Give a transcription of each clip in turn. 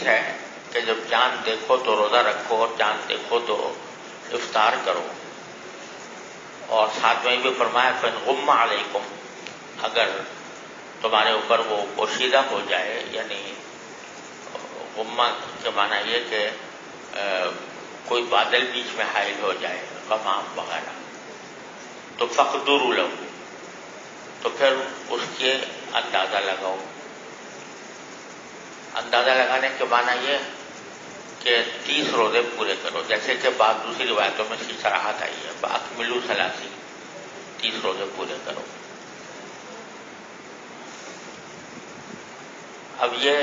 ہے کہ جب چاند دیکھو تو روزہ رکھو اور چاند دیکھو تو افطار کرو. اور ساتھ میں بھی فرمایا فَإِنْ غُمَّ عَلَيْكُمْ، اگر تمہارے اوپر وہ پوشیدہ ہو جائے، یعنی غمہ کے معنی یہ کہ کوئی بادل بیچ میں حائل ہو جائے، غمام وغیرہ، تو فَقْدُرُوا لَهُ، تو پھر اس کے اندازہ لگاؤ. اندازہ لگانے کے معنی یہ کہ 30 روزے پورے کرو، جیسے کہ بعض دوسری روایتوں میں اس کی صراحت آئی ہے فَأَكْمِلُوا 30 روزے پورے کرو. اب یہ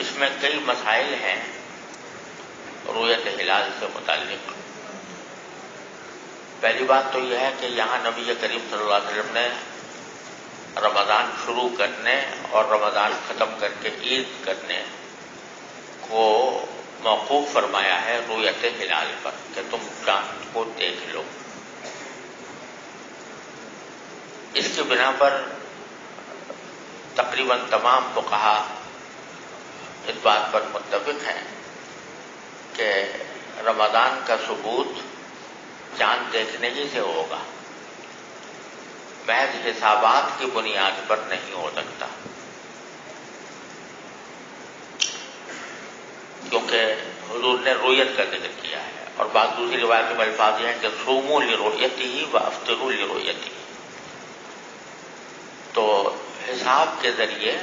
اس میں کئی مسائل ہیں رؤیت ہلال سے متعلق. پہلی بات تو یہ ہے کہ یہاں نبی کریم صلی اللہ علیہ وسلم نے رمضان شروع کرنے اور رمضان ختم کر کے عید کرنے کو موقوف فرمایا ہے رؤیت ہلال پر کہ تم چاند کو دیکھ لو. اس کی بنا پر تقریباً تمام فقہا اس بات پر متفق ہیں کہ رمضان کا ثبوت چاند دیکھنے ہی سے ہوگا، محض حسابات کی بنیاد پر نہیں ہو سکتا، کیونکہ حضور نے رؤیت کا ذکر کیا ہے. اور بعض دوسری روایتوں میں الفاظ یہ ہیں کہ صوموا لرؤیتہ وافطروا لرؤیتہ، تو حساب کے ذریعے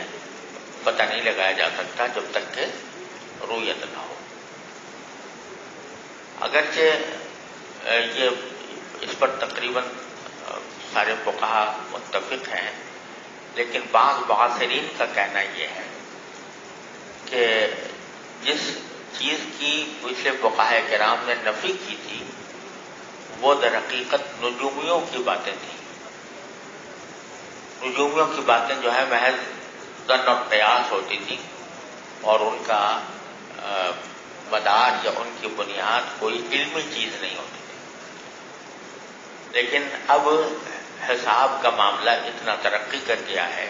پتہ نہیں لگایا جا سکتا جب تک کہ رؤیت نہ ہو. اگرچہ یہ اس پر تقریباً سارے فقہا متفق ہیں، لیکن بعض معاصرین کا کہنا یہ ہے کہ جس چیز کی پچھلے فقہاء کرام نے نفی کی تھی وہ در حقیقت نجومیوں کی باتیں تھیں. نجومیوں کی باتیں جو ہے محض ظن اور قیاس ہوتی تھی اور ان کا مدار یا ان کی بنیاد کوئی علمی چیز نہیں ہوتی تھی. لیکن اب حساب کا معاملہ اتنا ترقی کر گیا ہے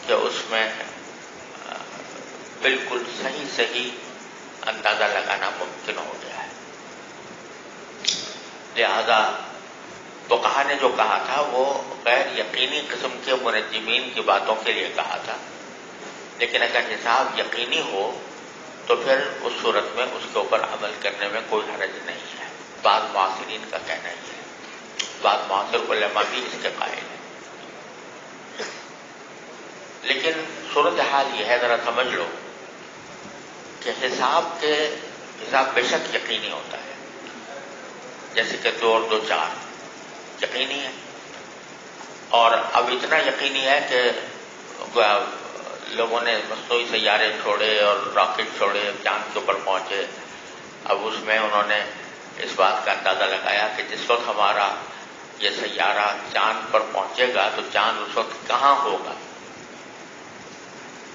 کہ اس میں بالکل صحیح اندازہ لگانا ممکن ہو گیا ہے. لہذا فقہا نے جو کہا تھا وہ غیر یقینی قسم کے منجمین کی باتوں کے لیے کہا تھا، لیکن اگر حساب یقینی ہو تو پھر اس صورت میں اس کے اوپر عمل کرنے میں کوئی حرج نہیں ہے. بعض معاصرین کا کہنا یہ ہے، بعض معاصر علماء بھی اس کے قائل ہیں. لیکن صورتحال یہ ہے، ذرا سمجھ لو کہ حساب بے شک یقینی ہوتا ہے. جیسے کہ 2 اور 2 4 یقینی ہے، اور اب اتنا یقینی ہے کہ لوگوں نے مصنوعی سیارے چھوڑے اور راکٹ چھوڑے، چاند کے اوپر پہنچے. اب اس میں انہوں نے اس بات کا اندازہ لگایا کہ جس وقت ہمارا یہ سیارہ چاند پر پہنچے گا تو چاند اس وقت کہاں ہوگا،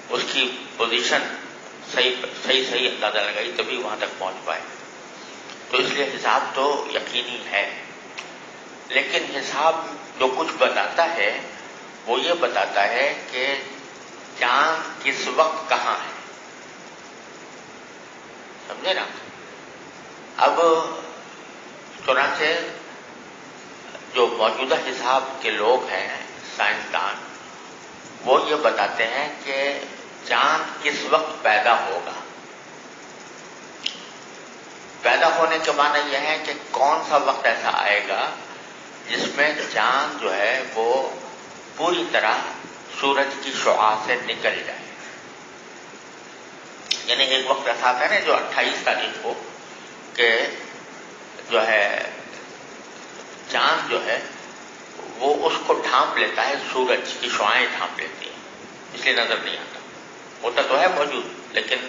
اس کی پوزیشن صحیح اندازہ لگائی تبھی وہاں تک پہنچ پائے. تو اس لیے حساب تو یقینی ہے، لیکن حساب جو کچھ بتاتا ہے وہ یہ بتاتا ہے کہ چاند کس وقت کہاں ہے. سمجھے نا؟ اب چنانچہ جو موجودہ حساب کے لوگ ہیں سائنسدان، وہ یہ بتاتے ہیں کہ چاند کس وقت پیدا ہوگا. پیدا ہونے کے معنی یہ ہے کہ کون سا وقت ایسا آئے گا جس میں چاند جو ہے وہ پوری طرح سورج کی شعاع سے نکل جائے. یعنی ایک وقت ایسا آتا ہے نا جو 28 تاریخ کو کہ جو ہے چاند جو ہے وہ اس کو ڈھانپ لیتا ہے، سورج کی شعاعیں ڈھانپ لیتی ہیں، اس لیے نظر نہیں آتا. ہوتا تو ہے موجود، لیکن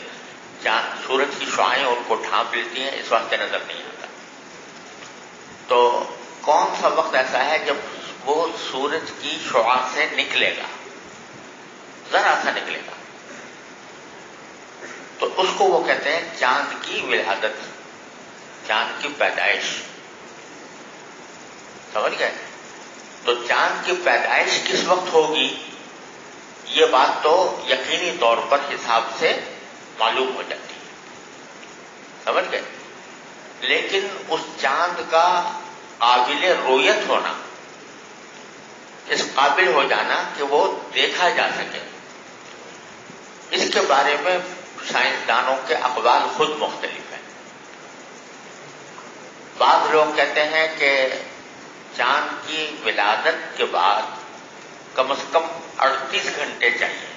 سورج کی شعاعیں ان کو ڈھانپ لیتی ہیں، اس واسطے نظر نہیں آتا. تو کون سا وقت ایسا ہے جب وہ سورج کی شعاع سے نکلے گا، ذرا سا نکلے گا، تو اس کو وہ کہتے ہیں چاند کی ولادت، چاند کی پیدائش. سمجھ گئے؟ تو چاند کی پیدائش کس وقت ہوگی یہ بات تو یقینی طور پر حساب سے معلوم ہو جاتی ہے، سمجھ گئے؟ لیکن اس چاند کا قابل رویت ہونا، اس قابل ہو جانا کہ وہ دیکھا جا سکے، اس کے بارے میں سائنسدانوں کے اقوال خود مختلف ہیں۔ بعض لوگ کہتے ہیں کہ چاند کی ولادت کے بعد کم از کم 38 گھنٹے چاہیے،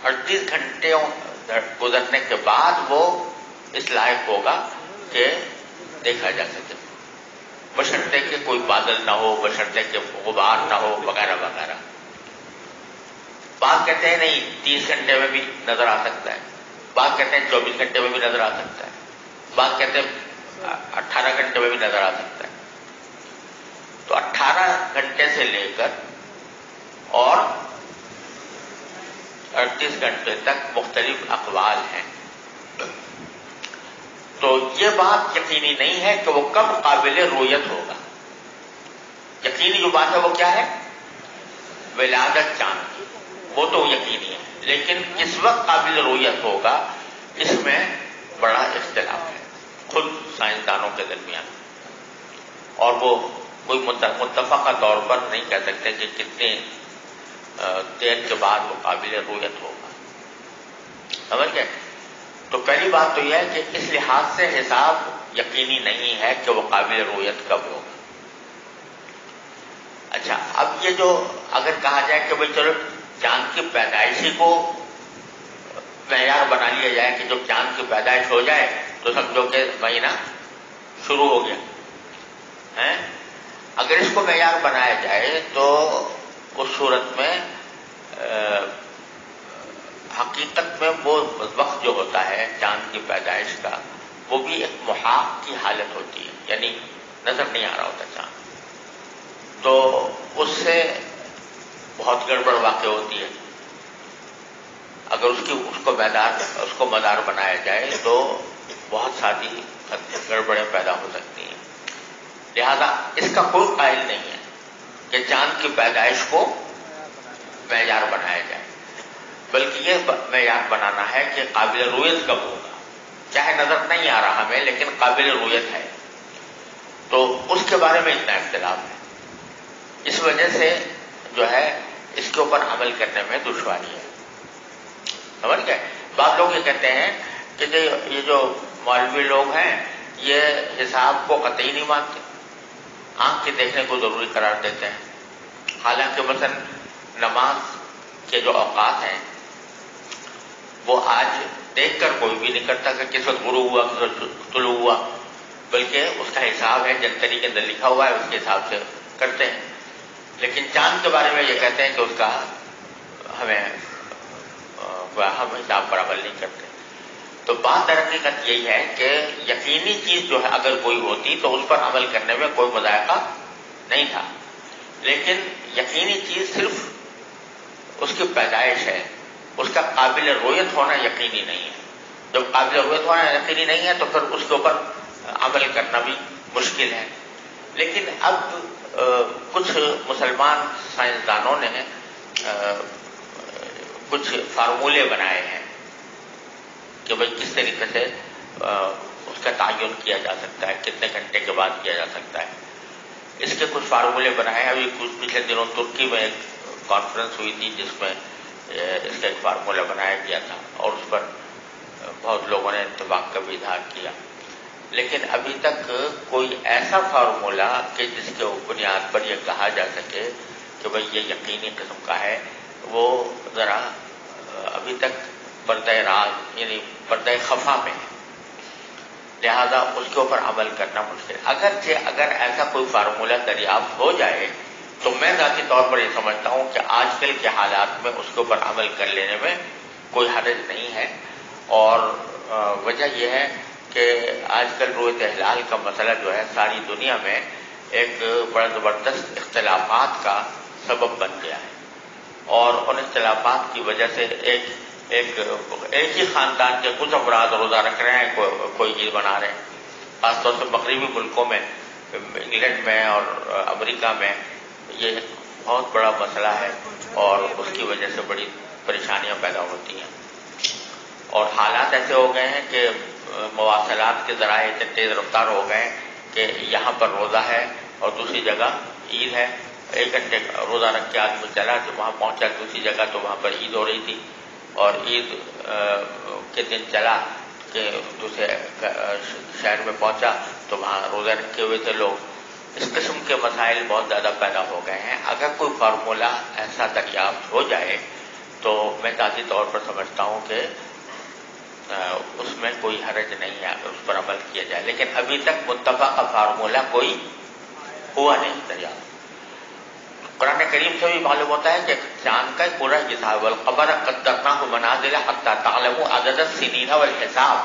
38 گھنٹے گزرنے کے بعد وہ اس لائق ہوگا کہ دیکھا جا سکے، بشرطے کہ کوئی بادل نہ ہو، بشرطے کہ غبار نہ ہو، وغیرہ وغیرہ۔ بعض کہتے ہیں نہیں 30 گھنٹے میں بھی نظر آ سکتا ہے، بعض کہتے ہیں 24 گھنٹے میں بھی نظر آ سکتا ہے، بعض کہتے ہیں 18 گھنٹے میں بھی نظر آ سکتا ہے۔ تو 18 گھنٹے سے لے کر اور 38 گھنٹے تک مختلف اقوال ہیں۔ تو یہ بات یقینی نہیں ہے کہ وہ کب قابل رویت ہوگا۔ یقینی جو بات ہے وہ کیا ہے؟ ولادت چاند کی، وہ تو یقینی ہے، لیکن کس وقت قابل رویت ہوگا اس میں بڑا اختلاف ہے خود سائنسدانوں کے درمیان، اور وہ کوئی متفقہ طور پر نہیں کہہ سکتے کہ کتنے دیر کے بعد وہ قابل رویت ہوگا، سمجھ گئے؟ تو پہلی بات تو یہ ہے کہ اس لحاظ سے حساب یقینی نہیں ہے کہ وہ قابل رویت کب ہوگا۔ اچھا، اب یہ جو اگر کہا جائے کہ بھئی چلو چاند کی پیدائشی کو معیار بنا لیا جائے کہ جب چاند کی پیدائش ہو جائے تو سمجھو کہ مہینہ شروع ہو گیا، اگر اس کو معیار بنایا جائے تو اس صورت میں حقیقت میں وہ وقت جو ہوتا ہے چاند کی پیدائش کا وہ بھی ایک محاق کی حالت ہوتی ہے، یعنی نظر نہیں آ رہا ہوتا چاند، تو اس سے بہت گڑبڑ واقع ہوتی ہے۔ اگر اس کو مدار بنایا جائے تو بہت ساری گڑبڑیں پیدا ہو سکتی ہیں۔ لہذا اس کا کوئی قائل نہیں ہے کہ چاند کی پیدائش کو معیار بنایا جائے، بلکہ یہ معیار بنانا ہے کہ قابل رویت کب ہوگا، چاہے نظر نہیں آ رہا ہمیں لیکن قابل رویت ہے۔ تو اس کے بارے میں اتنا اختلاف ہے، اس وجہ سے جو ہے اس کے اوپر عمل کرنے میں دشواری ہے، سمجھ گئے؟ بعض لوگ یہ کہتے ہیں کہ یہ جو مولوی لوگ ہیں یہ حساب کو قطعی نہیں مانتے، آنکھ کے دیکھنے کو ضروری قرار دیتے ہیں، حالانکہ مثلا نماز کے جو اوقات ہیں وہ آج دیکھ کر کوئی بھی نہیں کرتا کہ کس وقت غروب ہوا کس وقت طلوع ہوا، بلکہ اس کا حساب ہے جنتری کے اندر لکھا ہوا ہے، اس کے حساب سے کرتے ہیں۔ لیکن چاند کے بارے میں یہ کہتے ہیں کہ اس کا ہم حساب پر عمل نہیں کرتے۔ تو بات در حقیقت یہی ہے کہ یقینی چیز جو ہے اگر کوئی ہوتی تو اس پر عمل کرنے میں کوئی مذائقہ نہیں تھا، لیکن یقینی چیز صرف اس کی پیدائش ہے، اس کا قابل رویت ہونا یقینی نہیں ہے۔ جب قابل رویت ہونا یقینی نہیں ہے تو پھر اس کے اوپر عمل کرنا بھی مشکل ہے۔ لیکن اب کچھ مسلمان سائنسدانوں نے کچھ فارمولے بنائے ہیں کہ بھئی کس طریقے سے اس کا تعین کیا جا سکتا ہے، کتنے گھنٹے کے بعد کیا جا سکتا ہے۔ اس کے کچھ فارمولے بنائے ہیں۔ ابھی کچھ پچھلے دنوں ترکی میں ایک کانفرنس ہوئی تھی جس میں اس کا ایک فارمولہ بنایا گیا تھا اور اس پر بہت لوگوں نے اتفاق کا بھی اظہار کیا، لیکن ابھی تک کوئی ایسا فارمولہ کہ جس کے بنیاد پر یہ کہا جا سکے کہ بھئی یہ یقینی قسم کا ہے، وہ ذرا ابھی تک پردہ راز یعنی پردہ خفا میں ہے، لہذا اس کے اوپر عمل کرنا مشکل ہے۔ اگر ایسا کوئی فارمولہ دریافت ہو جائے تو میں ذاتی طور پر یہ سمجھتا ہوں کہ آج کل کے حالات میں اس کے اوپر عمل کر لینے میں کوئی حرج نہیں ہے، اور وجہ یہ ہے کہ آج کل رؤیت ہلال کا مسئلہ جو ہے ساری دنیا میں ایک بڑا زبردست اختلافات کا سبب بن گیا ہے، اور ان اختلافات کی وجہ سے ایک ہی خاندان کے کچھ افراد روزہ رکھ رہے ہیں، کوئی عید منا رہے ہیں۔ خاص طور سے مغربی ملکوں میں، انگلینڈ میں اور امریکہ میں یہ بہت بڑا مسئلہ ہے اور اس کی وجہ سے بڑی پریشانیاں پیدا ہوتی ہیں، اور حالات ایسے ہو گئے ہیں کہ مواصلات کے ذرائع اتنے تیز رفتار ہو گئے ہیں کہ یہاں پر روزہ ہے اور دوسری جگہ عید ہے، 1 گھنٹے روزہ رکھ کے آدمی چلا کہ وہاں پہنچا دوسری جگہ تو وہاں پر عید ہو رہی تھی، اور عید کے دن چلا کہ دوسرے شہر میں پہنچا تو وہاں روزہ رکھے ہوئے تھے لوگ۔ اس قسم کے مسائل بہت زیادہ پیدا ہو گئے ہیں۔ اگر کوئی فارمولہ ایسا دریافت ہو جائے تو میں ذاتی طور پر سمجھتا ہوں کہ اس میں کوئی حرج نہیں ہے اگر اس پر عمل کیا جائے، لیکن ابھی تک متفقہ فارمولہ کوئی ہوا نہیں دریافت۔ قرآن کریم سے بھی معلوم ہوتا ہے کہ چاند کا پورا حساب، والقمر قدرناہ منازل حتی تعلموا عدد السنین والحساب،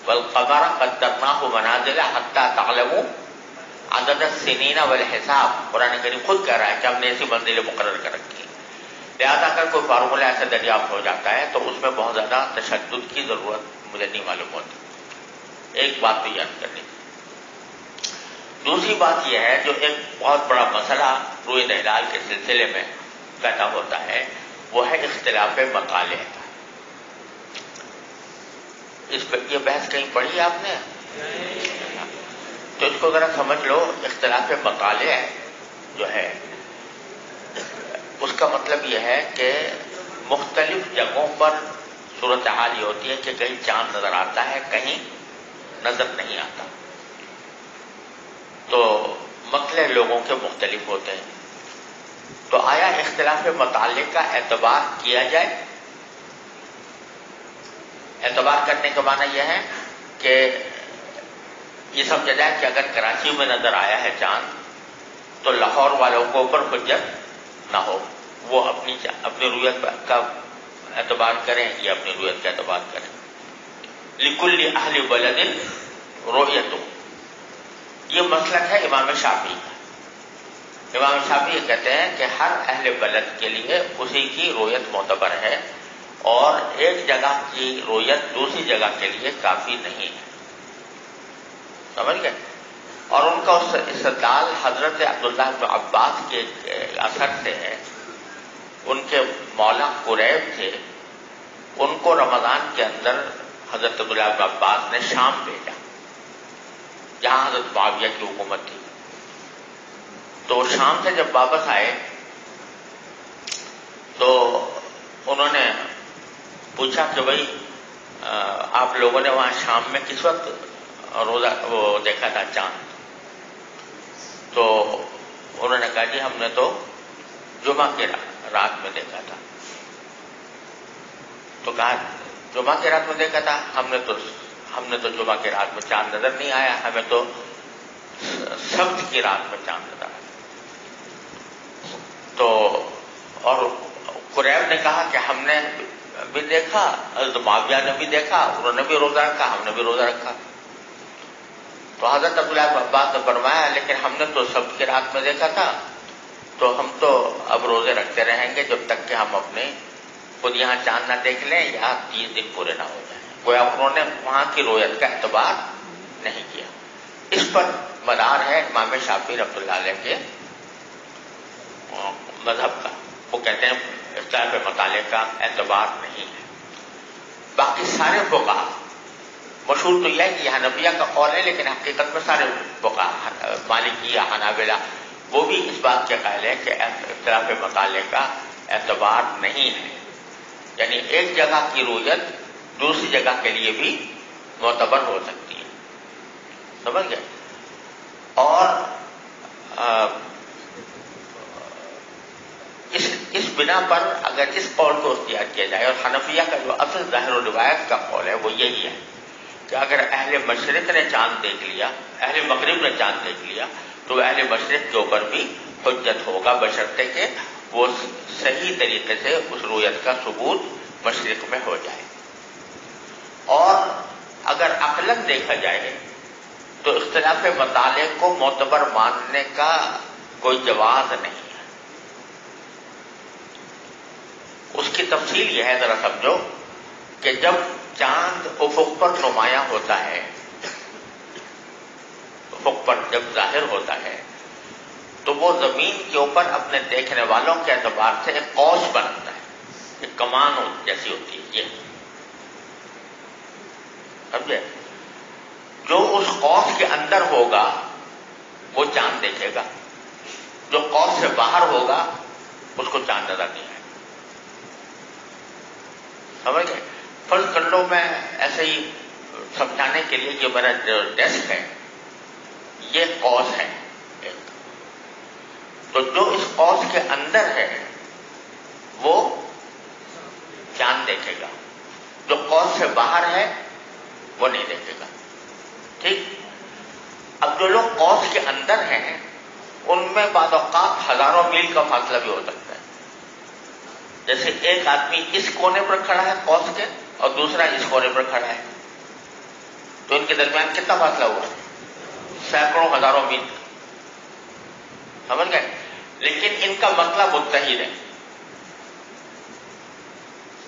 والقمر قدرناہ منازل حتی تعلموا عدد السنین والحساب، قرآن کریم خود کہہ رہا ہے کہ ہم نے ایسی منزلیں مقرر کر رکھی ہیں۔ لہٰذا اگر کوئی فارمولہ ایسا دریافت ہو جاتا ہے تو اس میں بہت زیادہ تشدد کی ضرورت مجھے نہیں معلوم ہوتی۔ ایک بات تو یاد کرنی۔ دوسری بات یہ ہے جو ایک بہت بڑا مسئلہ روئے ہلال کے سلسلے میں پیدا ہوتا ہے، وہ ہے اختلاف مطالع کا۔ یہ بحث کہیں پڑھی آپ نے؟ تو اس کو ذرا سمجھ لو۔ اختلاف مطالع جو ہے اس کا مطلب یہ ہے کہ مختلف جگہوں پر صورتحال یہ ہوتی ہے کہ کہیں چاند نظر آتا ہے، کہیں نظر نہیں آتا، تو مسئلے لوگوں کے مختلف ہوتے ہیں۔ تو آیا اختلاف مطالع کا اعتبار کیا جائے؟ اعتبار کرنے کا معنی یہ ہے کہ یہ سمجھا جائے کہ اگر کراچی میں نظر آیا ہے چاند تو لاہور والوں کو اوپر حجت نہ ہو، وہ اپنی رویت کا اعتبار کریں یا اپنی رویت کا اعتبار کریں۔ لِكُلِّ أَهْلِ بَلَدٍ رُؤْيَتُ، یہ مسلک ہے امام شافعی کا۔ امام شافعی کہتے ہیں کہ ہر اہل بلد کے لیے اسی کی رویت معتبر ہے، اور ایک جگہ کی رویت دوسری جگہ کے لیے کافی نہیں ہے۔ سمجھ گئے؟ اور ان کا استدلال حضرت عبداللہ بن عباس کے اثر سے ہے۔ ان کے مولا قریب تھے، ان کو رمضان کے اندر حضرت عبداللہ بن عباس نے شام بھیجا جہاں حضرت معاویہ کی حکومت تھی۔ تو شام سے جب واپس آئے تو انہوں نے پوچھا کہ بھائی آپ لوگوں نے وہاں شام میں کس وقت روزہ وہ دیکھا تھا چاند؟ تو انہوں نے کہا جی ہم نے تو جمعہ کی رات میں دیکھا تھا۔ تو کہا جمعہ کی رات میں دیکھا تھا؟ ہم نے تو جمعہ کی رات میں چاند نظر نہیں آیا، ہمیں تو سبت کی رات میں چاند نظر آیا۔ تو اور قریب نے کہا کہ ہم نے بھی دیکھا، حضرت معاویہ نے بھی دیکھا، انہوں نے بھی روزہ رکھا، ہم نے بھی روزہ رکھا۔ تو حضرت عبداللہ بن عباس نے فرمایا لیکن ہم نے تو سبت کی رات میں دیکھا تھا، تو ہم تو اب روزے رکھتے رہیں گے جب تک کہ ہم اپنے خود یہاں چاند نہ دیکھ لیں یا 30 دن پورے نہ ہو جائیں۔ گویا انہوں نے وہاں کی رویت کا اعتبار نہیں کیا۔ اس پر مدار ہے امام شافعی رحمۃ اللہ علیہ کے مذہب کا۔ وہ کہتے ہیں اختلاف مطالع کا اعتبار نہیں ہے۔ باقی سارے فقہا، مشہور تو یہ ہے کہ یہ حنفیہ کا قول ہے، لیکن حقیقت میں سارے فقہا، مالکیہ، حنابلہ، وہ بھی اس بات کے قائل ہے کہ اختلاف مطالع کا اعتبار نہیں ہے، یعنی ایک جگہ کی رویت دوسری جگہ کے لیے بھی معتبر ہو سکتی ہے۔ سمجھ گئے؟ اور اس بنا پر اگر اس قول کو اختیار کیا جائے، اور حنفیہ کا جو اصل ظاہر و روایت کا قول ہے وہ یہی ہے کہ اگر اہل مشرق نے چاند دیکھ لیا، اہل مغرب نے چاند دیکھ لیا، تو اہل مشرق کے اوپر بھی حجت ہوگا، بشرطے کہ وہ صحیح طریقے سے اس رویت کا ثبوت مشرق میں ہو جائے۔ اور اگر عقلاً دیکھا جائے تو اختلاف مطالع کو معتبر ماننے کا کوئی جواز نہیں ہے۔ اس کی تفصیل یہ ہے، ذرا سمجھو کہ جب چاند افق پر نمایاں ہوتا ہے، افق پر جب ظاہر ہوتا ہے تو وہ زمین کے اوپر اپنے دیکھنے والوں کے اعتبار سے ایک قوس بنتا ہے، ایک کمان جیسی ہوتی ہے یہ، سمجھے؟ جو اس قوس کے اندر ہوگا وہ چاند دیکھے گا، جو قوس سے باہر ہوگا اس کو چاند نظر نہیں آئے گا، سمجھ گئے؟ فرض کر لو میں ایسے ہی سمجھانے کے لیے یہ میرا جو ڈیسک ہے یہ قوس ہے، تو جو اس قوس کے اندر ہے وہ چاند دیکھے گا، جو قوس سے باہر ہے وہ نہیں دیکھے گا، ٹھیک؟ اب جو لوگ قوس کے اندر ہیں ان میں بعض اوقات ہزاروں میل کا فاصلہ بھی ہو سکتا ہے، جیسے ایک آدمی اس کونے پر کھڑا ہے قوس کے اور دوسرا اس کونے پر کھڑا ہے، تو ان کے درمیان کتنا فاصلہ ہوا؟ سینکڑوں ہزاروں میل، سمجھ گئے؟ لیکن ان کا مطلب متحد ہے،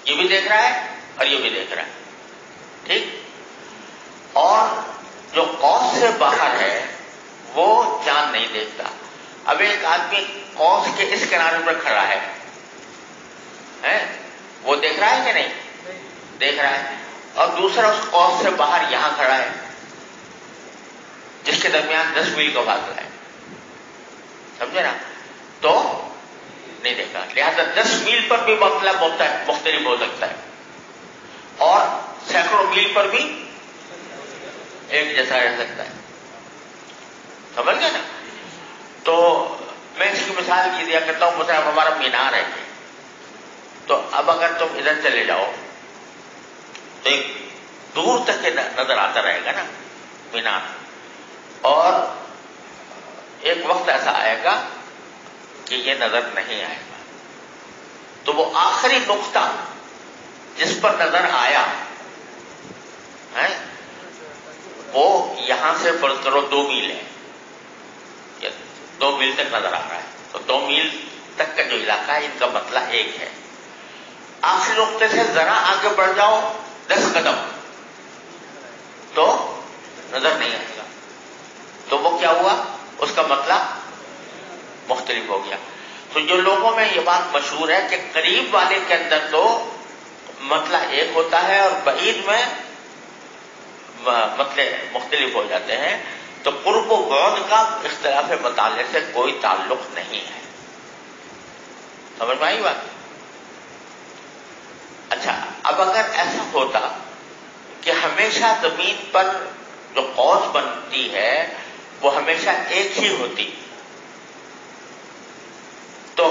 یہ بھی دیکھ رہا ہے اور یہ بھی دیکھ رہا ہے، ٹھیک؟ اور جو قوس سے باہر ہے وہ چاند نہیں دیکھتا۔ اب ایک آدمی قوس کے اس کنارے پر کھڑا ہے، وہ دیکھ رہا ہے کہ نہیں؟ دیکھ رہا ہے، اور دوسرا اس قوس سے باہر یہاں کھڑا ہے جس کے درمیان 10 میل کا فاصلہ ہے، سمجھے نا؟ تو نہیں دیکھا، لہذا 10 میل پر بھی مطلب مختلف ہو سکتا ہے اور سینکڑوں میل پر بھی ایک جیسا رہ سکتا ہے، سمجھ گئے نا؟ تو میں اس کی مثال کی دیا کرتا ہوں، مثلا ہمارا مینار ہے، تو اب اگر تم ادھر چلے جاؤ تو ایک دور تک نظر آتا رہے گا نا مینار، اور ایک وقت ایسا آئے گا کہ یہ نظر نہیں آئے گا، تو وہ آخری نقطہ جس پر نظر آیا ہے وہ یہاں سے فرض کرو 2 میل ہے، 2 میل تک نظر آ رہا ہے، تو 2 میل تک کا جو علاقہ ہے ان کا مسئلہ ایک ہے۔ آخری نقطے سے ذرا آگے بڑھ جاؤ 10 قدم تو نظر نہیں آئے گا، تو وہ کیا ہوا؟ اس کا مطلب مختلف ہو گیا۔ تو جو لوگوں میں یہ بات مشہور ہے کہ قریب والے کے اندر تو مطلب ایک ہوتا ہے اور بعید میں مطلب مختلف ہو جاتے ہیں، تو قرب و بعد کا اختلاف مطالعے سے کوئی تعلق نہیں ہے، سمجھ میں آئی بات؟ اچھا، اب اگر ایسا ہوتا کہ ہمیشہ زمین پر جو قوس بنتی ہے وہ ہمیشہ ایک ہی ہوتی، تو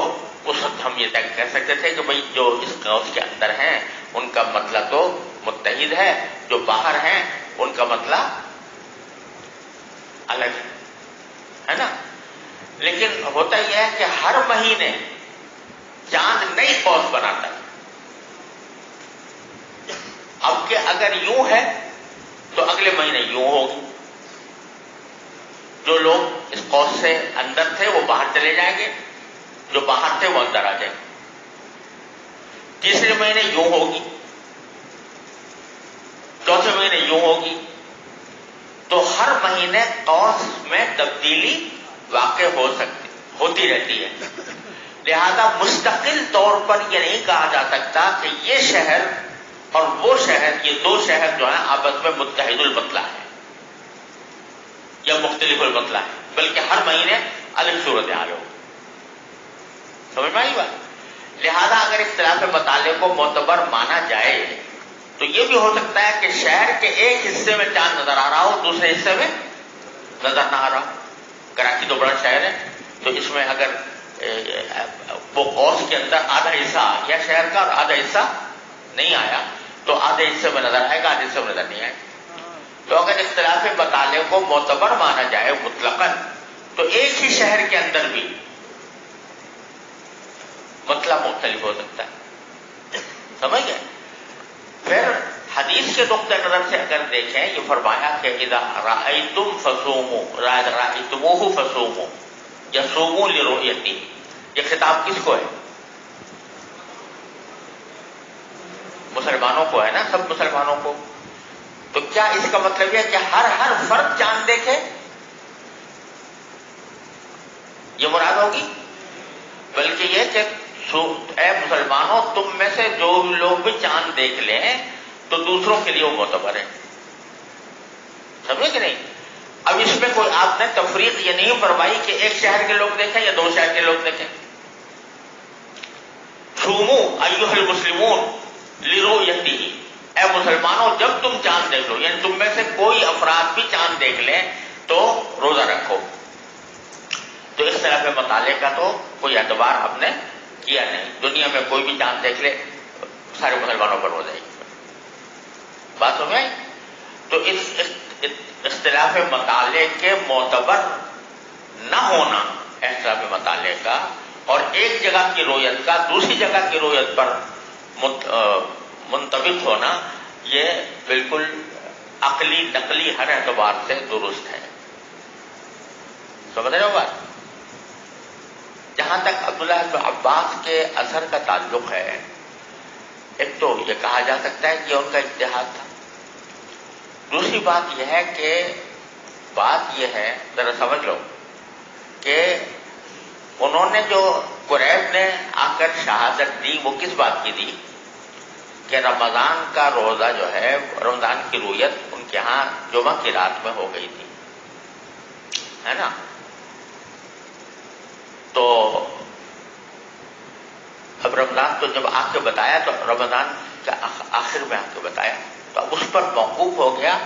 اس وقت ہم یہ طے کہہ سکتے تھے کہ بھئی جو اس قوس کے اندر ہیں ان کا مطلب تو متحد ہے، جو باہر ہیں ان کا مطلب الگ ہے نا؟ لیکن ہوتا یہ ہے کہ ہر مہینے چاند نئی قوس بناتا ہے۔ اب کہ اگر یوں ہے تو اگلے مہینے یوں ہوگی، جو لوگ اس قوس سے اندر تھے وہ باہر چلے جائیں گے، جو باہر تھے وہ اندر آ جائیں گے، تیسرے مہینے یوں ہوگی، چوتھے مہینے یوں ہوگی، تو ہر مہینے قوس میں تبدیلی واقع ہوتی رہتی ہے۔ لہذا مستقل طور پر یہ نہیں کہا جا سکتا کہ یہ شہر اور وہ شہر، یہ 2 شہر جو ہیں آپس میں متحد المطلع ہے یا مختلف المطلع ہے، بلکہ ہر مہینے الگ صورت حال ہو، سمجھ میں آئی بات؟ لہذا اگر اختلاف مطالعے کو معتبر مانا جائے تو یہ بھی ہو سکتا ہے کہ شہر کے ایک حصے میں چاند نظر آ رہا ہو، دوسرے حصے میں نظر نہ آ رہا ہو۔ کراچی تو بڑا شہر ہے، تو اس میں اگر وہ قوس کے اندر آدھا حصہ آ گیا شہر کا اور آدھا حصہ نہیں آیا تو آدھے حصے میں نظر آئے گا، آدھے حصے میں نظر نہیں آئے گا۔ تو اگر اختلاف مطالعے کو معتبر مانا جائے مطلقاً تو ایک ہی شہر کے اندر بھی مطلب مختلف ہو سکتا ہے، سمجھ گئے؟ پھر حدیث کے نقطۂ نظر سے اگر دیکھیں، یہ فرمایا کہ اذا رأیتم فصوموا، رأیتموہ فصوموا یا صوموا لرؤیتہ، یہ خطاب کس کو ہے؟ مسلمانوں کو ہے نا، سب مسلمانوں کو۔ تو کیا اس کا مطلب یہ کہ ہر فرد چاند دیکھے؟ یہ مراد ہوگی، بلکہ یہ کہ اے مسلمانوں تم میں سے جو لوگ بھی چاند دیکھ لیں تو دوسروں کے لیے وہ معتبر ہے. سمجھے کہ نہیں؟ اب اس میں کوئی آپ نے تفریق یہ نہیں فرمائی کہ ایک شہر کے لوگ دیکھیں یا 2 شہر کے لوگ دیکھیں. صوموا ایھا المسلمون لرؤیتہ، اے مسلمانوں جب تم چاند دیکھ لو، یعنی تم میں سے کوئی افراد بھی چاند دیکھ لیں تو روزہ رکھو. تو اختلاف مطالعے کا تو کوئی اعتبار ہم نے کیا نہیں. دنیا میں کوئی بھی چاند دیکھ لے سارے مسلمانوں پر ہو جائے گی. بات سمجھ آئی؟ تو اس اختلاف مطالعے کے معتبر نہ ہونا، اختلاف مطالعے کا اور ایک جگہ کی رویت کا دوسری جگہ کی رویت پر منطبق ہونا، یہ بالکل عقلی نقلی ہر اعتبار سے درست ہے. سمجھ رہے ہو بات؟ جہاں تک عبداللہ بن عباس کے اثر کا تعلق ہے، ایک تو یہ کہا جا سکتا ہے کہ ان کا اجتہاد تھا. دوسری بات یہ ہے کہ بات یہ ہے، ذرا سمجھ لو کہ انہوں نے جو قریب نے آ کر شہادت دی وہ کس بات کی دی کہ رمضان کا روزہ جو ہے، رمضان کی رویت ان کے ہاں جمعہ کی رات میں ہو گئی تھی، ہے نا؟ تو اب رمضان تو جب آ کے بتایا تو رمضان کا آخر میں آ کے بتایا تو اب اس پر موقوف ہو گیا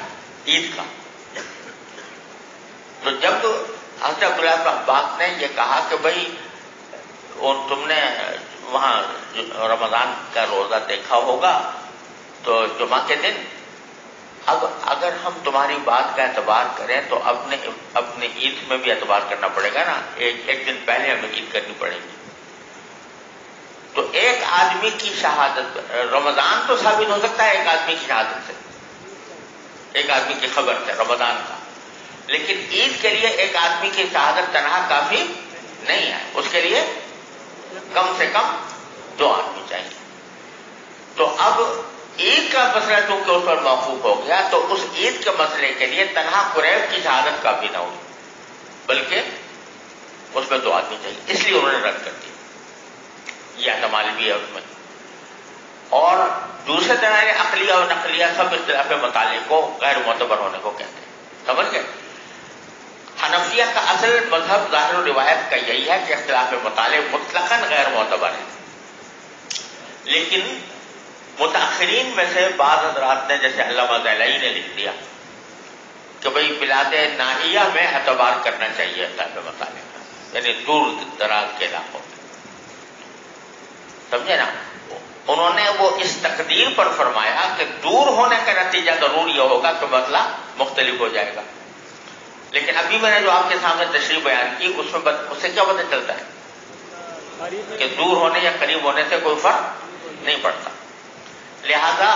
عید کا. تو جب حضرت عبداللہ بن عباس نے یہ کہا کہ بھائی تم نے وہاں رمضان کا روزہ دیکھا ہوگا تو جمعہ کے دن، اب اگر ہم تمہاری بات کا اعتبار کریں تو اپنے عید میں بھی اعتبار کرنا پڑے گا نا. ایک دن پہلے ہمیں عید کرنی پڑے گی. تو ایک آدمی کی شہادت، رمضان تو ثابت ہو سکتا ہے ایک آدمی کی شہادت سے، ایک آدمی کی خبر سے رمضان کا، لیکن عید کے لیے ایک آدمی کی شہادت تنہا کافی نہیں ہے. اس کے لیے کم سے کم 2 آدمی چاہیے. تو اب عید کا مسئلہ چونکہ اس پر موقوف ہو گیا تو اس عید کے مسئلے کے لیے تنہا قریب کی شہادت کافی نہ ہوئی، بلکہ اس میں 2 آدمی چاہیے. اس لیے انہوں نے رد کر دیا. یہ احتمال بھی ہے اس میں. اور دوسرے طرح عقلیہ اور نقلیہ سب اختلاف مطالعے کو غیر معتبر ہونے کو کہتے ہیں. سمجھ گئے؟ حنفیہ کا اصل مذہب ظاہر و روایت کا یہی ہے کہ اختلاف مطالعے مطلقاً غیر معتبر ہے. لیکن متاخرین میں سے بعض حضرات نے، جیسے علامہ زیلعی نے لکھ دیا کہ بھئی بلاد ناحیہ میں اعتبار کرنا چاہیے اختلاف مطالعے کا، یعنی دور دراز کے علاقوں میں. سمجھے نا؟ انہوں نے وہ اس تقدیر پر فرمایا کہ دور ہونے کا نتیجہ ضرور یہ ہوگا کہ مسئلہ مختلف ہو جائے گا. لیکن ابھی میں نے جو آپ کے سامنے تشریح بیان کی اس سے کیا پتہ چلتا ہے کہ دور ہونے یا قریب ہونے سے کوئی فرق نہیں پڑتا. لہذا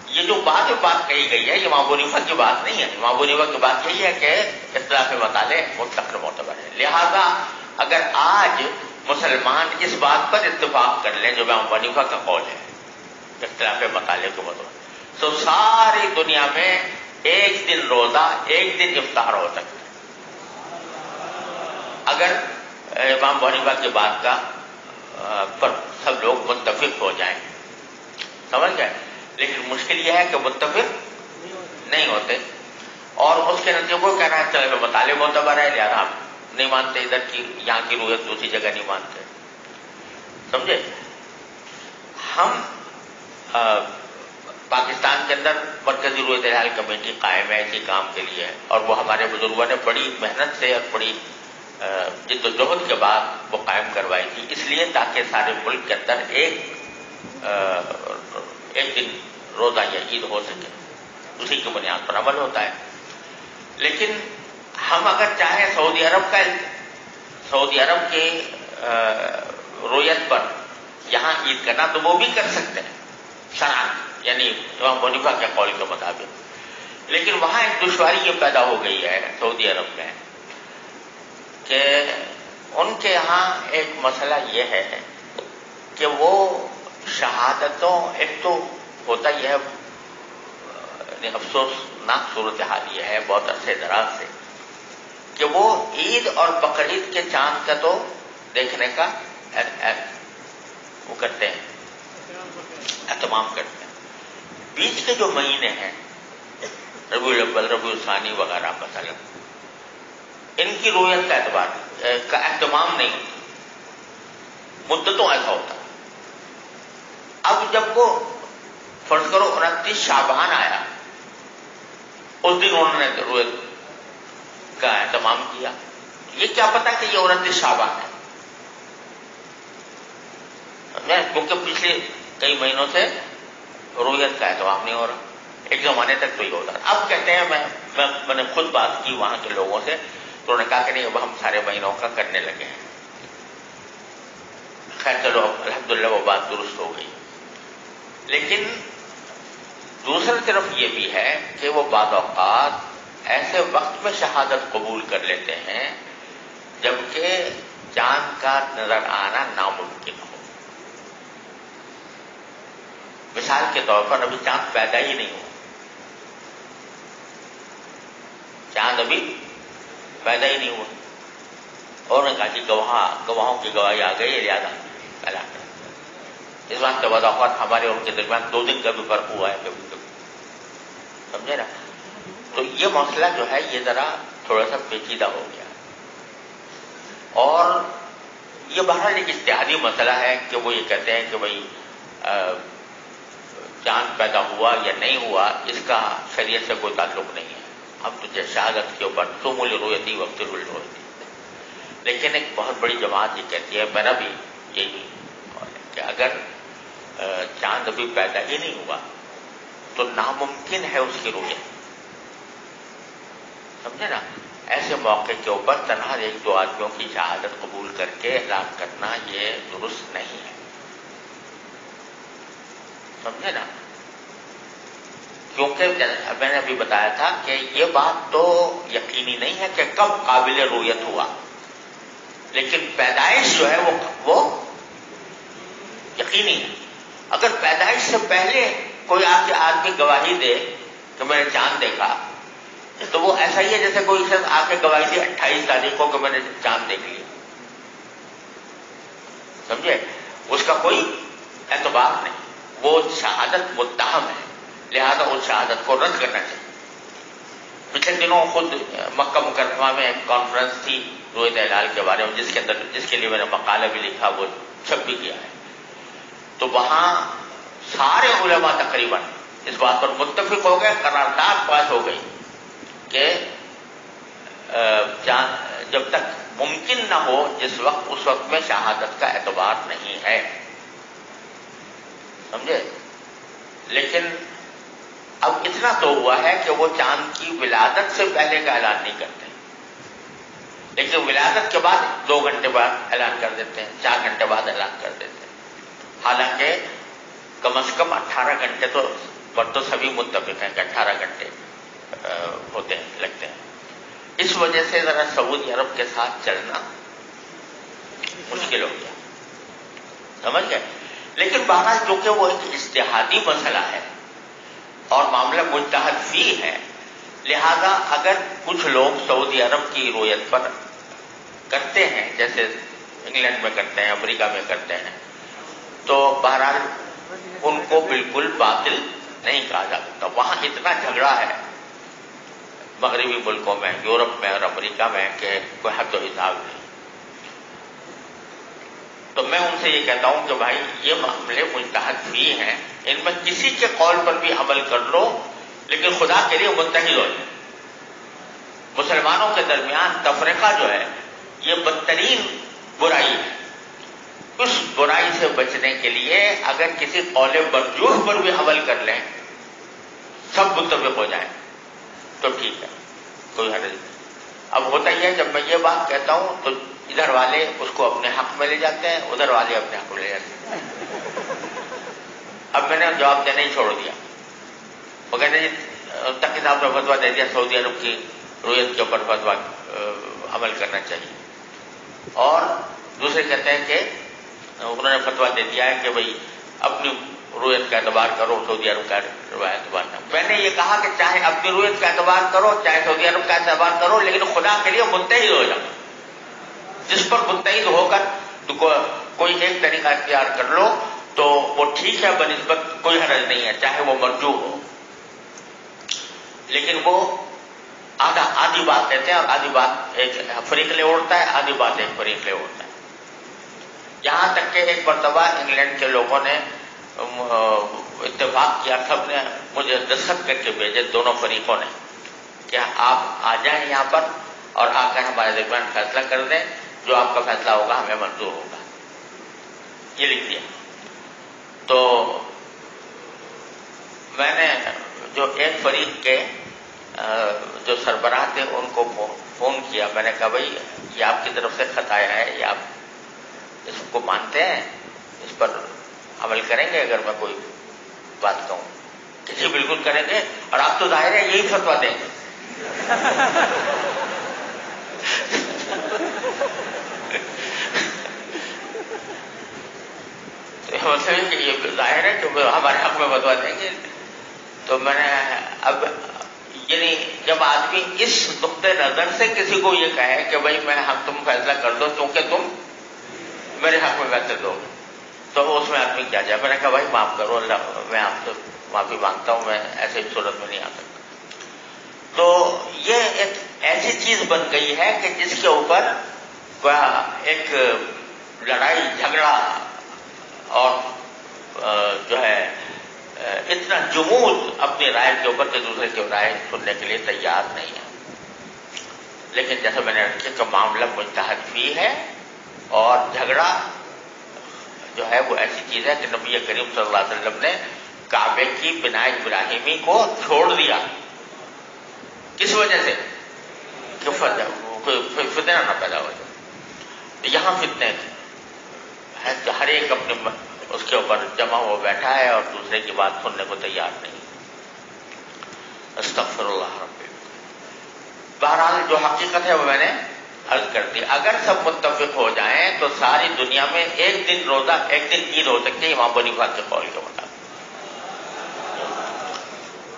یہ جو بات کہی گئی ہے یہ امام ابو حنیفہ کی بات نہیں ہے. امام ابو حنیفہ کی بات یہی ہے کہ اختلاف مطالعے مطلق معتبر ہے. لہذا اگر آج مسلمان اس بات پر اتفاق کر لیں جو امام ابو حنیفہ کا قول ہے اختلاف مطالعے کے مطابق، تو ساری دنیا میں ایک دن روزہ ایک دن افطار ہو سکتا ہے اگر امام ابو حنیفہ کی بات کا پر سب لوگ متفق ہو جائیں. سمجھ گئے؟ لیکن مشکل یہ ہے کہ متفق نہیں ہوتے اور اس کے نتیجے کو کہنا ہے چلے مطالعے معتبر ہے لہذا ہم نہیں مانتے، ادھر کی یہاں کی رویت دوسری جگہ نہیں مانتے. سمجھے؟ ہم پاکستان کے اندر مرکزی رویت حال کمیٹی قائم ہے اسی کام کے لیے، اور وہ ہمارے بزرگوں نے بڑی محنت سے اور بڑی جد و جہد کے بعد وہ قائم کروائی تھی، اس لیے تاکہ سارے ملک کے اندر ایک دن روزہ یا عید ہو سکے. اسی کی بنیاد پر عمل ہوتا ہے. لیکن ہم اگر چاہیں سعودی عرب کی رویت پر یہاں عید کرنا تو وہ بھی کر سکتے ہیں شرعاً، یعنی امام ابو حنیفہ کے قول کے مطابق. لیکن وہاں ایک دشواری یہ پیدا ہو گئی ہے سعودی عرب میں کہ ان کے ہاں ایک مسئلہ یہ ہے کہ وہ شہادتوں، ایک تو ہوتا یہ ہے افسوسناک صورتحال یہ ہے بہت عرصے دراز سے کہ وہ عید اور بقرعید کے چاند کا تو دیکھنے کا وہ کرتے ہیں، اہتمام کرتے ہیں. بیچ کے جو مہینے ہیں ربیع الاول، ربیع الثانی وغیرہ مثلا، ان کی رویت کا اہتمام نہیں ہوتا، مدتوں ایسا ہوتا. اب جب وہ فرض کرو 29 شعبان آیا، اس دن انہوں نے رویت کا اہتمام کیا. یہ کیا پتا کہ یہ 29 شعبان ہے، کیونکہ پچھلے کئی مہینوں سے رویت کا اہتمام نہیں ہو رہا. ایک زمانے تک تو یہ ہوتا تھا. اب کہتے ہیں میں نے خود بات کی وہاں کے لوگوں سے، تو انہوں نے کہا کہ نہیں، اب ہم سارے مہینوں کا کرنے لگے ہیں. خیر چلو الحمدللہ وہ بات درست ہو گئی. لیکن دوسری طرف یہ بھی ہے کہ وہ بعض اوقات ایسے وقت میں شہادت قبول کر لیتے ہیں جبکہ چاند کا نظر آنا ناممکن ہو. مثال کے طور پر ابھی چاند پیدا ہی نہیں ہوا، چاند ابھی پیدا ہی نہیں ہوا، اور نے کہا کہ گواہوں کی گواہی آ گئی ہے، لہٰذا پیدا کر. اس بات کے بعد اوقات ہمارے اور ان کے درمیان 2 دن کا بھی فرق ہوا ہے کبھی کبھی، سمجھے نا. تو یہ مسئلہ جو ہے یہ ذرا تھوڑا سا پیچیدہ ہو گیا، اور یہ بہرحال ایک اجتہادی مسئلہ ہے کہ وہ یہ کہتے ہیں کہ بھائی چاند پیدا ہوا یا نہیں ہوا اس کا شریعت سے کوئی تعلق نہیں ہے. اب تو شہادت کے اوپر شمول رویتی وقت رویتی. لیکن ایک بہت بڑی جماعت یہ کہتی ہے، میرا بھی یہی کہ اگر چاند ابھی پیدا ہی نہیں ہوا تو ناممکن ہے اس کی رویت، سمجھے نا. ایسے موقع کے اوپر تنہا 1-2 آدمیوں کی شہادت قبول کر کے اعلان کرنا یہ درست نہیں ہے، سمجھے نا. کیونکہ میں نے ابھی بتایا تھا کہ یہ بات تو یقینی نہیں ہے کہ کب قابل رویت ہوا، لیکن پیدائش جو ہے وہ یقینی ہے. اگر پیدائش سے پہلے کوئی آپ کے آدمی گواہی دے کہ میں نے چاند دیکھا، تو وہ ایسا ہی ہے جیسے کوئی شخص آ کے گواہی دے 28 تاریخ کو کہ میں نے چاند دیکھ لیا، سمجھے. اس کا کوئی اعتبار نہیں، وہ شہادت متہم ہے، لہذا اس شہادت کو رد کرنا چاہیے. پچھلے دنوں خود مکہ مکرمہ میں ایک کانفرنس تھی رویت ہلال کے بارے میں، جس کے لیے میں نے مقالہ بھی لکھا، وہ چھپ بھی کیا ہے. تو وہاں سارے علماء تقریباً اس بات پر متفق ہو گئے، قرارداد پاس ہو گئی کہ جب تک ممکن نہ ہو اس وقت میں شہادت کا اعتبار نہیں ہے، سمجھے. لیکن اب اتنا تو ہوا ہے کہ وہ چاند کی ولادت سے پہلے کا اعلان نہیں کرتے، لیکن ولادت کے بعد 2 گھنٹے بعد اعلان کر دیتے ہیں، 4 گھنٹے بعد اعلان کر دیتے ہیں. حالانکہ کم از کم 18 گھنٹے تو سبھی متفق ہیں کہ 18 گھنٹے ہوتے ہیں، لگتے ہیں. اس وجہ سے ذرا سعودی عرب کے ساتھ چلنا مشکل ہو گیا، سمجھ گئے. لیکن بہرحال چونکہ وہ ایک اجتہادی مسئلہ ہے اور معاملہ مجتہد فی ہے، لہذا اگر کچھ لوگ سعودی عرب کی رویت پر کرتے ہیں، جیسے انگلینڈ میں کرتے ہیں، امریکہ میں کرتے ہیں، تو بہرحال ان کو بالکل باطل نہیں کہا جا سکتا. وہاں اتنا جھگڑا ہے مغربی ملکوں میں، یورپ میں اور امریکہ میں، کہ کوئی حد و حساب نہیں. تو میں ان سے یہ کہتا ہوں کہ بھائی یہ معاملے مجتہد فی ہیں، ان میں کسی کے قول پر بھی عمل کر لو، لیکن خدا کے لیے متحد ہو جائے. مسلمانوں کے درمیان تفرقہ جو ہے یہ بدترین برائی ہے. اس برائی سے بچنے کے لیے اگر کسی قول مرجوح پر بھی عمل کر لیں، سب متفق ہو جائیں تو ٹھیک ہے، کوئی حرج نہیں. اب ہوتا ہی ہے جب میں یہ بات کہتا ہوں تو ادھر والے اس کو اپنے حق میں لے جاتے ہیں، ادھر والے اپنے حق میں لے جاتے ہیں. اب میں نے جواب دینا ہی چھوڑ دیا. وہ کہتے ہیں تک کتاب نے فتویٰ دے دیا سعودی عرب کی رویت کے اوپر فتویٰ عمل کرنا چاہیے، اور دوسرے کہتے ہیں کہ انہوں نے فتویٰ دے دیا ہے کہ بھئی اپنی رویت کا اعتبار کرو، سعودی عرب کا اعتبار نہ. میں نے یہ کہا کہ چاہے اپنی رویت کا اعتبار کرو، چاہے سعودی عرب کا اعتبار کرو، لیکن خدا کے لیے متحد ہو جاؤ. جس پر متحد ہو کر تو کوئی ایک طریقہ اختیار کر لو تو وہ ٹھیک ہے، بنسبت کوئی حرج نہیں ہے، چاہے وہ مرجو ہو. لیکن وہ آدھی بات کہتے ہیں اور آدھی بات ایک فریق لے اڑتا ہے، آدھی بات ایک فریق لے اڑتا ہے. یہاں تک کہ ایک مرتبہ انگلینڈ کے لوگوں نے اتفاق کیا، سب نے مجھے دستخط کر کے بھیجے دونوں فریقوں نے کہ آپ آ جائیں یہاں پر اور آ کر ہمارے درمیان فیصلہ کر دیں، جو آپ کا فیصلہ ہوگا ہمیں منظور ہوگا. یہ لکھ دیا. تو میں نے جو ایک فریق کے جو سربراہ تھے ان کو فون کیا. میں نے کہا بھائی یہ آپ کی طرف سے خط آیا ہے، یہ آپ اس کو مانتے ہیں، اس پر عمل کریں گے اگر میں کوئی بات کہوں؟ کہ جی بالکل کریں گے، اور آپ تو ظاہر ہے یہی فتویٰ دیں گے. مطلب کہ یہ ظاہر ہے کہ ہمارے حق میں فتویٰ دیں گے. تو میں نے اب یعنی جب آدمی اس نقطۂ نظر سے کسی کو یہ کہے کہ بھائی تم فیصلہ کر دو کیونکہ تم میرے حق میں فیصلہ دو گے، تو اس میں آدمی کیا جائے. میں نے کہا بھائی معاف کرو، اللہ میں آپ سے معافی مانگتا ہوں، میں ایسے صورت میں نہیں آ سکتا. تو یہ ایک ایسی چیز بن گئی ہے کہ جس کے اوپر ایک لڑائی جھگڑا اور جو ہے اتنا جمود اپنی رائے کے اوپر کہ دوسرے کی رائے سننے کے لیے تیار نہیں ہے. لیکن جیسے میں نے رکھا کہ معاملہ مجتہد فی ہے، اور جھگڑا جو ہے وہ ایسی چیز ہے کہ نبی کریم صلی اللہ علیہ وسلم نے کعبے کی بناء ابراہیمی کو چھوڑ دیا. کس وجہ سے؟ کہ فتنہ نہ پیدا ہو جائے. یہاں فتنے ہے کہ ہر ایک اپنے اس کے اوپر جمع ہو بیٹھا ہے اور دوسرے کی بات سننے کو تیار نہیں. استغفر اللہ ربی. بہرحال جو حقیقت ہے وہ میں نے عرض کر دی. اگر سب متفق ہو جائیں تو ساری دنیا میں ایک دن روزہ، ایک دن عید ہو سکتی ہے امام ابو حنیفہ کے قول کے مطابق.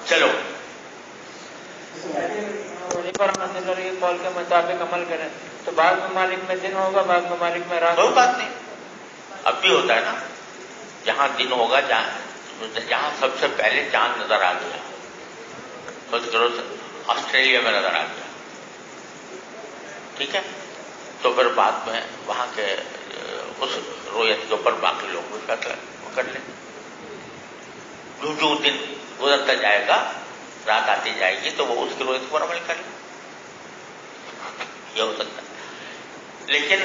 چلو کے قول کے مطابق عمل کریں تو بعض ممالک میں دن ہوگا، بعض ممالک میں رات. کوئی بات نہیں، اب بھی ہوتا ہے نا. جہاں دن ہوگا، جہاں سب سے پہلے چاند نظر آ گیا، آسٹریلیا میں نظر آ گیا، ٹھیک ہے، تو پھر بعد میں وہاں کے اس رویت کے اوپر باقی لوگ بھی فیصلہ کر لیں. جو دن گزرتا جائے گا، رات آتی جائے گی تو وہ اس کی رویت پر عمل کر لیں. یہ ہو سکتا ہے. لیکن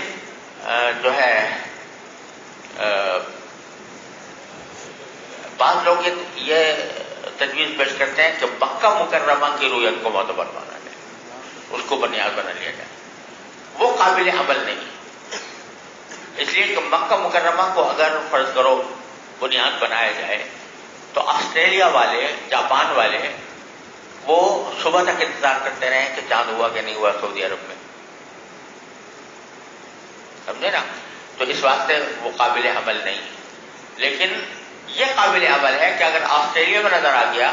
جو ہے بعض لوگ یہ تجویز پیش کرتے ہیں کہ مکہ مکرمہ کی رویت کو معتبر مانا جائے، اس کو بنیاد بنا لیا جائے. وہ قابل عمل نہیں، اس لیے کہ مکہ مکرمہ کو اگر فرض کرو بنیاد بنایا جائے تو آسٹریلیا والے، جاپان والے وہ صبح تک انتظار کرتے رہے کہ چاند ہوا کہ نہیں ہوا سعودی عرب میں، سمجھے نا. تو اس واسطے وہ قابل عمل نہیں. لیکن یہ قابل عمل ہے کہ اگر آسٹریلیا میں نظر آ گیا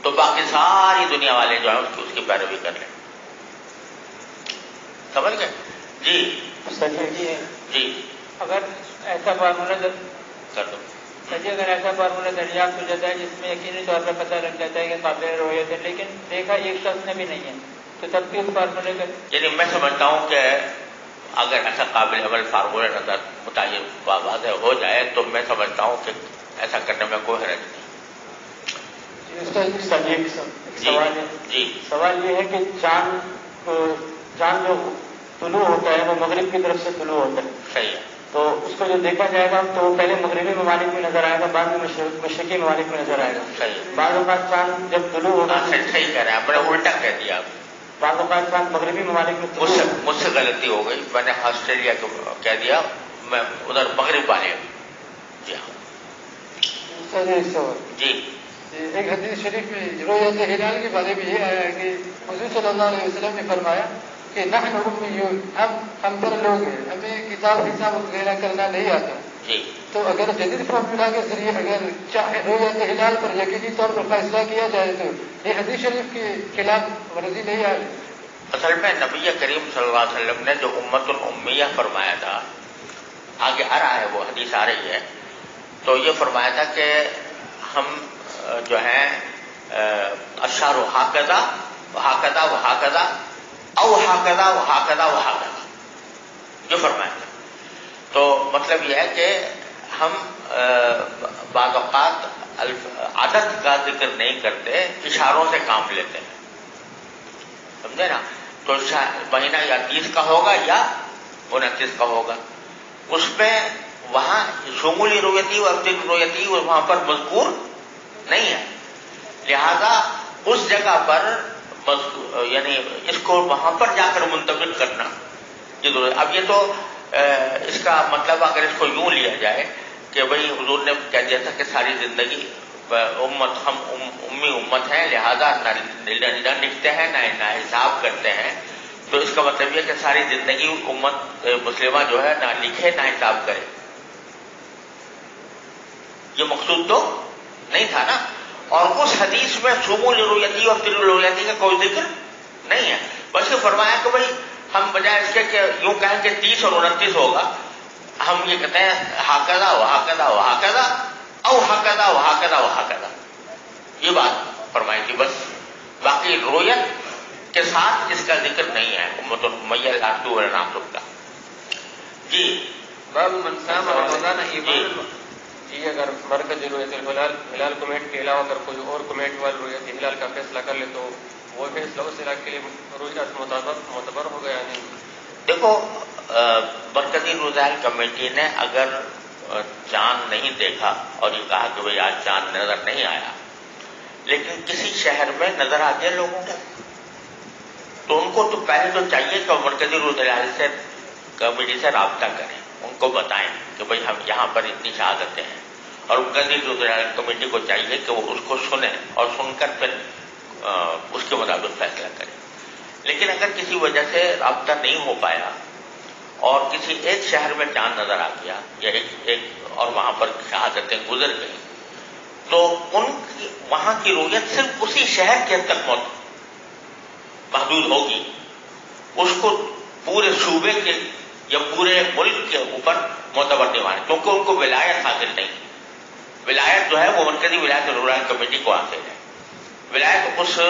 تو باقی ساری دنیا والے جو ہیں اس کی پیروی کر لیں. سمجھ گئے؟ جی جی اگر ایسا فارمولہ کر دو. اگر ایسا فارمولہ دریافت ہو جاتا ہے جس میں یقینی طور پر پتہ لگ جاتا ہے کہ قابل رویت ہے، لیکن دیکھا ایک شخص نے بھی نہیں ہے، تو تب بھی اس فارمولے کا یعنی میں سمجھتا ہوں کہ اگر ایسا قابل عمل فارمولہ نظر متعین واضح ہو جائے تو میں سمجھتا ہوں کہ ایسا کرنے میں کوئی حرج نہیں. سوال یہ ہے کہ چاند جو طلوع ہوتا ہے وہ مغرب کی طرف سے طلوع ہوتا ہے. صحیح ہے. تو اس کو جو دیکھا جائے گا تو پہلے مغربی ممالک میں نظر آئے گا، بعد میں مشرقی ممالک میں نظر آئے گا. صحیح. بعض اوقات چاند جب طلوع ہوگا، صحیح کہہ رہے ہیں، میں نے الٹا کہہ دیا. بعض اوقات چاند مغربی ممالک میں مجھ سے غلطی ہو گئی، میں نے آسٹریلیا کو کہہ دیا، میں ادھر مغرب والے. جی ہاں جی. ایک حدیث شریف میں رویت ہلال کے بارے میں یہ آیا ہے کہ حضور صلی اللہ علیہ وسلم نے فرمایا کہ نحن امیون، ہم پر لوگ ہیں، ہمیں کتاب حساب وغیرہ کرنا نہیں آتا. جی تو اگر جدید فارمولا کے ذریعے اگر چاہے رؤیت ہلال پر یقینی طور پر فیصلہ کیا جائے تو یہ حدیث شریف کے خلاف ورزی نہیں آئے؟ اصل میں نبی کریم صلی اللہ علیہ وسلم نے جو امت الامیہ فرمایا تھا، آگے آ رہا ہے وہ حدیث آ رہی ہے، تو یہ فرمایا تھا کہ ہم جو ہیں اشار ہاکذا وہاکذا وہاکذا او ہاکذا وہاکذا وہاکذا، یہ فرمایا تھا۔ تو مطلب یہ ہے کہ ہم بعض اوقات عدد کا ذکر نہیں کرتے، اشاروں سے کام لیتے ہیں، سمجھے نا؟ تو مہینہ یا 30 کا ہوگا یا 29 کا ہوگا، اس میں وہاں شمولی رویتی اور افضل رویتی وہاں پر مذکور نہیں ہے، لہذا اس جگہ پر یعنی اس کو وہاں پر جا کر منتقل کرنا یہ ضرورت۔ اب یہ تو اس کا مطلب اگر اس کو یوں لیا جائے کہ بھئی حضور نے کہہ دیا تھا کہ ساری زندگی امت، ہم امی امت ہیں، لہذا نہ لکھتے ہیں نہ حساب کرتے ہیں، تو اس کا مطلب یہ کہ ساری زندگی امت مسلمہ جو ہے نہ لکھے نہ حساب کرے، یہ مقصود تو نہیں تھا نا۔ اور اس حدیث میں شمول رویتی اور تل رویتی کا کوئی ذکر نہیں ہے، بلکہ فرمایا کہ بھئی ہم بجائے اس کے کہ یوں کہیں کہ 30 اور 29 ہوگا، ہم یہ کہتے ہیں ہاکذا وہاکذا وہاکذا او ہاکذا وہاکذا وہاکذا، یہ بات فرمائی تھی بس، باقی رویت کے ساتھ اس کا ذکر نہیں ہے امت الامیہ لاتو اور ناسب کا۔ جی باب من صام رمضان ایمان، جی اگر مرکز رویت ہلال کمیٹی کے علاوہ اگر کوئی اور کمیٹی والا رویت ہلال کا فیصلہ کر لے تو وہ فیصلہ اس علاقے کے لیے رویت معتبر ہو گیا نہیں؟ دیکھو مرکزی روزہ کمیٹی نے اگر چاند نہیں دیکھا اور یہ کہا کہ بھئی آج چاند نظر نہیں آیا، لیکن کسی شہر میں نظر آ گیا لوگوں کو، تو ان کو تو پہلے تو چاہیے کہ مرکزی روزہ سے کمیٹی سے رابطہ کریں، ان کو بتائیں کہ بھئی ہم یہاں پر اتنی شہادتیں ہیں، اور مرکزی روزہ کمیٹی کو چاہیے کہ وہ اس کو سنیں اور سن کر پھر اس کے مطابق فیصلہ کریں۔ لیکن اگر کسی وجہ سے رابطہ نہیں ہو پایا اور کسی ایک شہر میں چاند نظر آ گیا یا ایک اور وہاں پر شہادتیں گزر گئیں، تو وہاں کی رویت صرف اسی شہر کے تک محدود ہوگی، اس کو پورے صوبے کے یا پورے ملک کے اوپر معتبر نہیں مانے، کیونکہ ان کو ولایت حاصل نہیں۔ ولایت جو ہے وہ مرکزی ولایت روزہ کمیٹی کو حاصل ہے، ولایت اس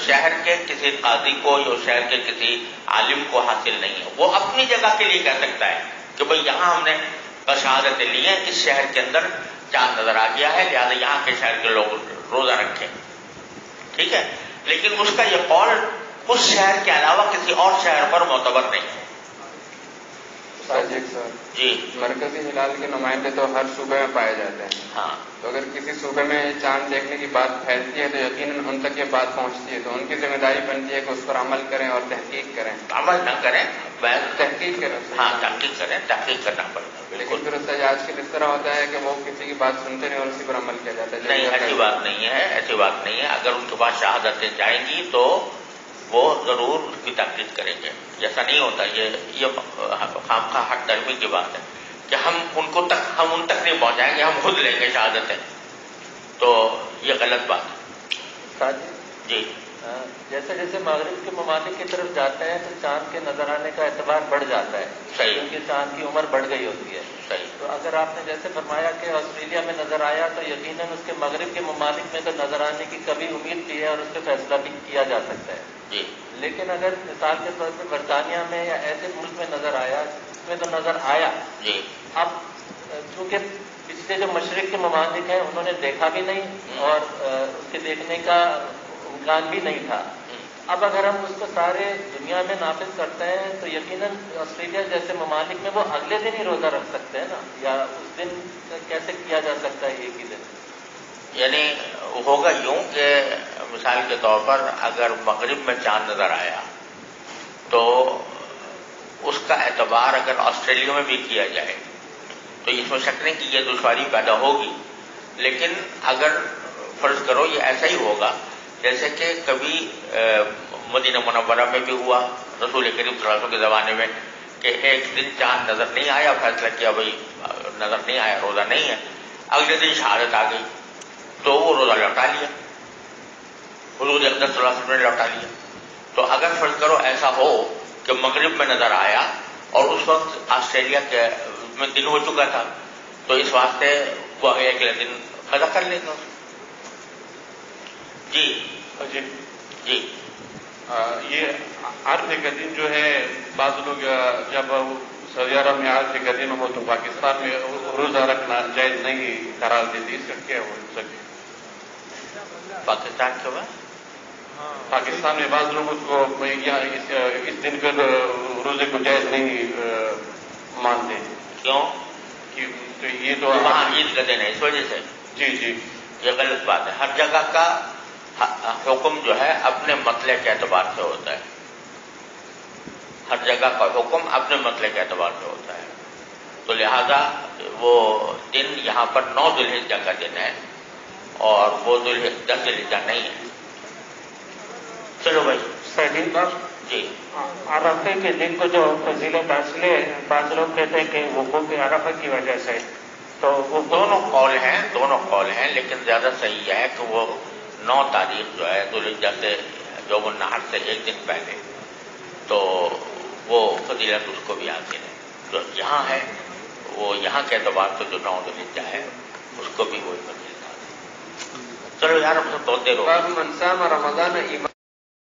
شہر کے کسی قاضی کو یا شہر کے کسی عالم کو حاصل نہیں ہے۔ وہ اپنی جگہ کے لیے کہہ سکتا ہے کہ بھئی یہاں ہم نے شہادتیں لی ہیں، اس شہر کے اندر چاند نظر آ گیا ہے، لہذا یہاں کے شہر کے لوگ روزہ رکھیں، ٹھیک ہے، لیکن اس کا یہ قول اس شہر کے علاوہ کسی اور شہر پر معتبر نہیں ہے۔ جی مرکزی ہلال کے نمائندے تو ہر صوبے میں پائے جاتے ہیں، ہاں، تو اگر کسی صوبے میں چاند دیکھنے کی بات پھیلتی ہے تو یقیناً ان تک یہ بات پہنچتی ہے، تو ان کی ذمہ داری بنتی ہے کہ اس پر عمل کریں اور تحقیق کریں۔ عمل نہ کریں، تحقیق کریں، ہاں تحقیق کریں، تحقیق کرنا پڑے گا، لیکن پھر آج کل اس طرح ہوتا ہے کہ وہ کسی کی بات سنتے نہیں اور اسی پر عمل کیا جاتا ہے۔ نہیں، ایسی بات نہیں ہے، ایسی بات نہیں ہے، اگر ان کے پاس شہادتیں جائیں گی تو وہ ضرور اس کی تحقیق کریں گے، ایسا نہیں ہوتا، یہ خامخواہ حق درمی کی بات ہے کہ ہم ان تک نہیں پہنچائیں گے، ہم خود لیں گے شہادتیں، تو یہ غلط بات ہے۔ جی جیسے جیسے مغرب کے ممالک کی طرف جاتے ہیں تو چاند کے نظر آنے کا اعتبار بڑھ جاتا ہے، صحیح، کیونکہ چاند کی عمر بڑھ گئی ہوتی ہے، صحیح۔ تو اگر آپ نے جیسے فرمایا کہ آسٹریلیا میں نظر آیا تو یقیناً اس کے مغرب کے ممالک میں تو نظر آنے کی کبھی امید بھی ہے اور اس پہ فیصلہ بھی کیا جا سکتا ہے، جی، لیکن اگر مثال کے طور پر برطانیہ میں یا ایسے ملک میں نظر آیا اس میں تو نظر آیا، جی، اب چونکہ پچھلے جو مشرق کے ممالک ہیں انہوں نے دیکھا بھی نہیں اور اس کے دیکھنے کا امکان بھی نہیں تھا، اب اگر ہم اس کو سارے دنیا میں نافذ کرتے ہیں تو یقیناً آسٹریلیا جیسے ممالک میں وہ اگلے دن ہی روزہ رکھ سکتے ہیں نا، یا اس دن کیسے کیا جا سکتا ہے ایک ہی دن؟ یعنی ہوگا یوں کہ مثال کے طور پر اگر مغرب میں چاند نظر آیا تو اس کا اعتبار اگر آسٹریلیا میں بھی کیا جائے تو اس میں شک نہیں کہ یہ دشواری پیدا ہوگی، لیکن اگر فرض کرو یہ ایسا ہی ہوگا جیسے کہ کبھی مدینہ منورہ میں بھی ہوا رسول کریم صلی اللہ علیہ وسلم کے زمانے میں کہ ایک دن چاند نظر نہیں آیا، فیصلہ کیا بھئی نظر نہیں آیا، روزہ نہیں ہے، اگلے دن شہادت آ گئی تو وہ روزہ لوٹا لیا، حضور اقدس صلی اللہ علیہ وسلم نے لوٹا لیا۔ تو اگر فرض کرو ایسا ہو کہ مغرب میں نظر آیا اور اس وقت آسٹریلیا کے میں دن ہو چکا تھا، تو اس واسطے وہ اگلے دن قضا کر لیں گے۔ جی جی جی یہ عرفے کا دن جو ہے، بعض لوگ جب سعودی عرب میں عرفے کا دن ہو تو پاکستان میں روزہ رکھنا جائز نہیں قرار دیتی، اس کا کیا ہو سکے؟ پاکستان کے بعد پاکستان میں بعض لوگ اس کو اس دن کے روزے کو جائز نہیں مانتے۔ کیوں؟ تو یہ تو وہاں عید کا دن ہے اس وجہ سے۔ جی جی یہ غلط بات ہے۔ ہر جگہ کا حکم جو ہے اپنے مسئلے کے اعتبار سے ہوتا ہے، ہر جگہ کا حکم اپنے مسئلے کے اعتبار سے ہوتا ہے، تو لہذا وہ دن یہاں پر 9 ذی الحجہ کا دن ہے اور وہ 10 ذی الحجہ نہیں ہے۔ چلو بھائی صحیح بات جی۔ عرفے کے دن کو جو فضیلت حاصل ہے، بعض لوگ کہتے ہیں کہ وقوع عرفہ کی وجہ سے، تو وہ دونوں قول ہیں، لیکن زیادہ صحیح یہ ہے کہ وہ 9 تاریخ جو ہے ذی الحجہ سے یوم النحر سے ایک دن پہلے، تو وہ فضیلت اس کو بھی حاصل ہے۔ جو یہاں ہے وہ یہاں کے اعتبار سے جو 9 ذی الحجہ ہے اس کو بھی وہی فضیلت حاصل ہے۔ چلو یار ہم سے بہت دیر ہو گئی۔ باب من صام رمضان ایمان